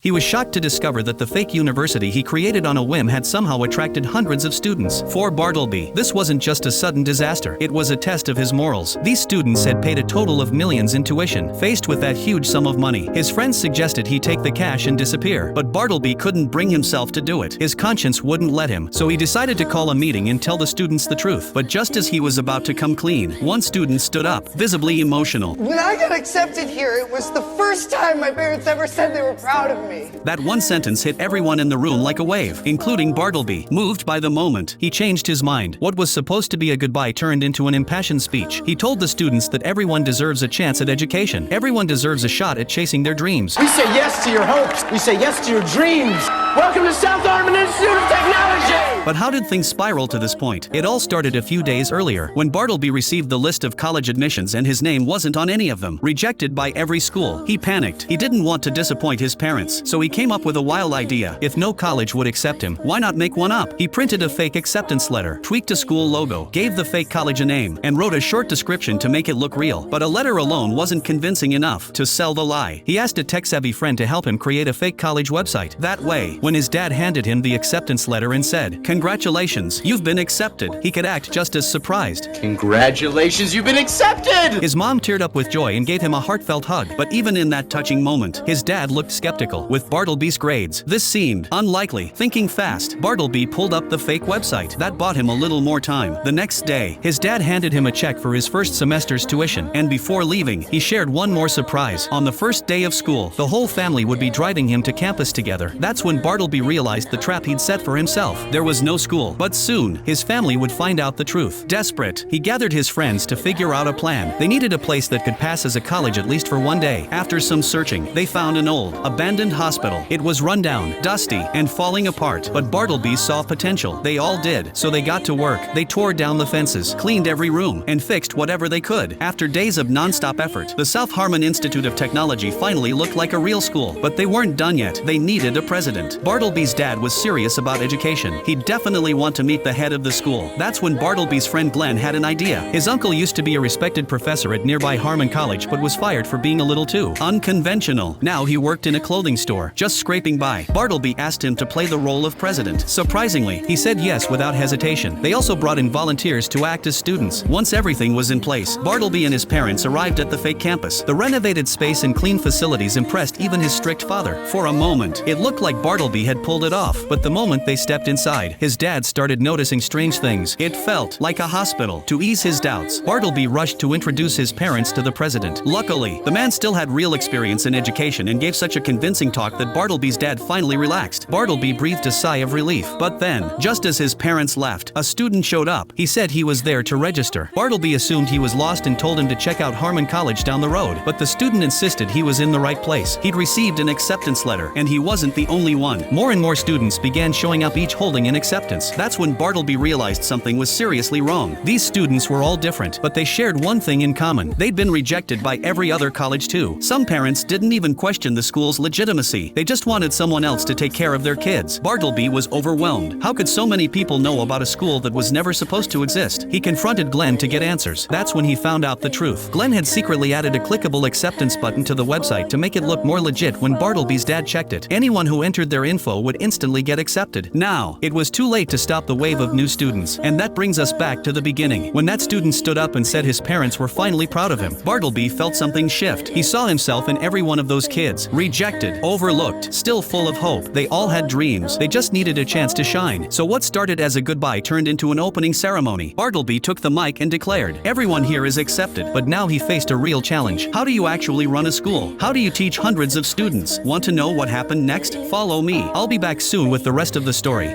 He was shocked to discover that the fake university he created on a whim had somehow attracted hundreds of students. For Bartleby, this wasn't just a sudden disaster, it was a test of his morals. These students had paid a total of millions in tuition. Faced with that huge sum of money, his friends suggested he take the cash and disappear. But Bartleby couldn't bring himself to do it. His conscience wouldn't let him, so he decided to call a meeting and tell the students the truth. But just as he was about to come clean, one student stood up, visibly emotional. When I got accepted here, it was the first time my parents ever said they were proud of me. That one sentence hit everyone in the room like a wave, including Bartleby. Moved by the moment, he changed his mind. What was supposed to be a goodbye turned into an impassioned speech. He told the students that everyone deserves a chance at education. Everyone deserves a shot at chasing their dreams. We say yes to your hopes. We say yes to your dreams. Welcome to South Armand Institute of Technology! But how did things spiral to this point? It all started a few days earlier, when Bartleby received the list of college admissions and his name wasn't on any of them. Rejected by every school. He panicked. He didn't want to disappoint his parents, so he came up with a wild idea. If no college would accept him, why not make one up? He printed a fake acceptance letter, tweaked a school logo, gave the fake college a name, and wrote a short description to make it look real. But a letter alone wasn't convincing enough to sell the lie. He asked a tech-savvy friend to help him create a fake college website. That way, when his dad handed him the acceptance letter and said, "Congratulations, you've been accepted," he could act just as surprised. Congratulations, you've been accepted! His mom teared up with joy and gave him a heartfelt hug. But even in that touching moment, his dad looked skeptical. With Bartleby's grades, this seemed unlikely. Thinking fast, Bartleby pulled up the fake website. That bought him a little more time. The next day, his dad handed him a check for his first semester's tuition, and before leaving, he shared one more surprise. On the first day of school, the whole family would be driving him to campus together. That's when Bartleby realized the trap he'd set for himself. There was no school, but soon, his family would find out the truth. Desperate, he gathered his friends to figure out a plan. They needed a place that could pass as a college at least for one day. After some searching, they found an old, abandoned hospital. It was run down, dusty, and falling apart, but Bartleby saw potential. They all did, so they got to work. They tore down the fences, cleaned every room, and fixed whatever they could. After days of non-stop effort, the South Armand Institute of Technology finally looked like a real school. But they weren't done yet. They needed a president. Bartleby's dad was serious about education. He'd definitely want to meet the head of the school. That's when Bartleby's friend Glenn had an idea. His uncle used to be a respected professor at nearby Harmon College, but was fired for being a little too unconventional. Now he worked in a clothing store, just scraping by. Bartleby asked him to play the role of president. Surprisingly, he said yes without hesitation. They also brought in volunteers to act as students. Once everything was in place, Bartleby and his parents arrived at the fake campus. The renovated space and clean facilities impressed even his strict father. For a moment, it looked like Bartleby had pulled it off, but the moment they stepped inside, his dad started noticing strange things. It felt like a hospital. To ease his doubts, Bartleby rushed to introduce his parents to the president. Luckily, the man still had real experience in education and gave such a convincing talk that Bartleby's dad finally relaxed. Bartleby breathed a sigh of relief. But then, just as his parents left, a student showed up. He said he was there to register. Bartleby assumed he was lost and told him to check out Harmon College down the road. But the student insisted he was in the right place. He'd received an acceptance letter, and he wasn't the only one. More and more students began showing up, each holding an acceptance. That's when Bartleby realized something was seriously wrong. These students were all different, but they shared one thing in common. They'd been rejected by every other college too. Some parents didn't even question the school's legitimacy. They just wanted someone else to take care of their kids. Bartleby was overwhelmed. How could so many people know about a school that was never supposed to exist? He confronted Glenn to get answers. That's when he found out the truth. Glenn had secretly added a clickable acceptance button to the website to make it look more legit. When Bartleby's dad checked it, anyone who entered their info would instantly get accepted. Now, it was too late to stop the wave of new students. And that brings us back to the beginning. When that student stood up and said his parents were finally proud of him, Bartleby felt something shift. He saw himself in every one of those kids. Rejected, overlooked, still full of hope. They all had dreams. They just needed a chance to shine. So what started as a goodbye turned into an opening ceremony. Bartleby took the mic and declared, "Everyone here is accepted." But now he faced a real challenge. How do you actually run a school? How do you teach hundreds of students? Want to know what happened next? Follow me. I'll be back soon with the rest of the story.